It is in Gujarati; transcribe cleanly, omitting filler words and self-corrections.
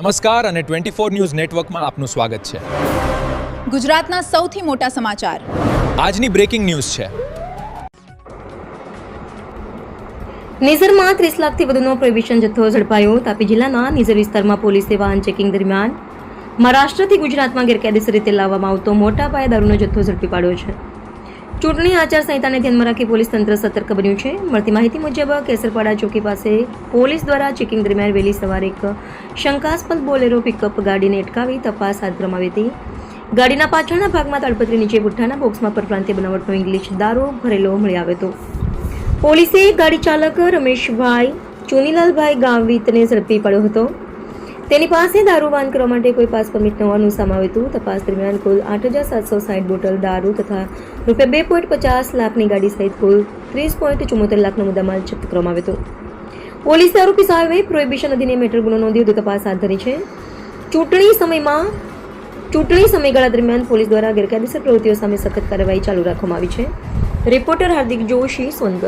નમસ્કાર અને 24 ન્યૂઝ નેટવર્કમાં આપનું સ્વાગત છે. ગુજરાતના સૌથી મોટા સમાચાર આજની બ્રેકિંગ ન્યૂઝ છે. નિઝરમાં 30 લાખથી વધુનો પ્રોહિબિશન જથ્થો ઝડપાયો. તાપી જિલ્લાના નિઝર વિસ્તારમાં પોલીસે વાહન ચેકિંગ દરમિયાન મહારાષ્ટ્રથી ગુજરાતમાં ગેરકાયદેસર રીતે લાવવામાં આવતો મોટા પાયે દારૂનો જથ્થો ઝડપી પાડ્યો છે. ચૂંટણી આચારસંહિતાને ધ્યાનમાં રાખી પોલીસ તંત્ર સતર્ક બન્યું છે. મળતી માહિતી મુજબ કેસરપાડા ચોકી પાસે પોલીસ દ્વારા ચેકિંગ દરમિયાન વહેલી સવારે એક શંકાસ્પદ બોલેરો પિકઅપ ગાડીને અટકાવી તપાસ હાથ ધરવામાં આવી હતી. ગાડીના પાછળના ભાગમાં તાડપત્રી નીચે પુઠ્ઠાના બોક્સમાં પરપ્રાંતીય બનાવટનો ઇંગ્લિશ દારૂ ભરેલો મળી આવ્યો હતો. પોલીસે ગાડી ચાલક રમેશભાઈ ચુનીલાલભાઈ ગાવિતને ઝડપી પાડ્યો હતો. તેની પાસે દારૂ બંધ કરવા માટે કોઈ પાસ પરમિટ ન હોવાનું સામે આવ્યું હતું. તપાસ દરમિયાન કુલ 8,760 બોટલ દારૂ તથા ₹2.50 લાખની ગાડી સહિત કુલ 30.74 લાખનો મુદ્દામાલ જપ્ત કરવામાં આવ્યો હતો. પોલીસે આરોપી સામે પ્રોહિબિશન અધિનિયમ હેઠળ ગુનો નોંધી વધુ તપાસ હાથ ધરી છે. ચૂંટણી સમયગાળા દરમિયાન પોલીસ દ્વારા ગેરકાયદેસર પ્રવૃત્તિઓ સામે સખત કાર્યવાહી ચાલુ રાખવામાં આવી છે. રિપોર્ટર હાર્દિક જોશી, સોનગઢ.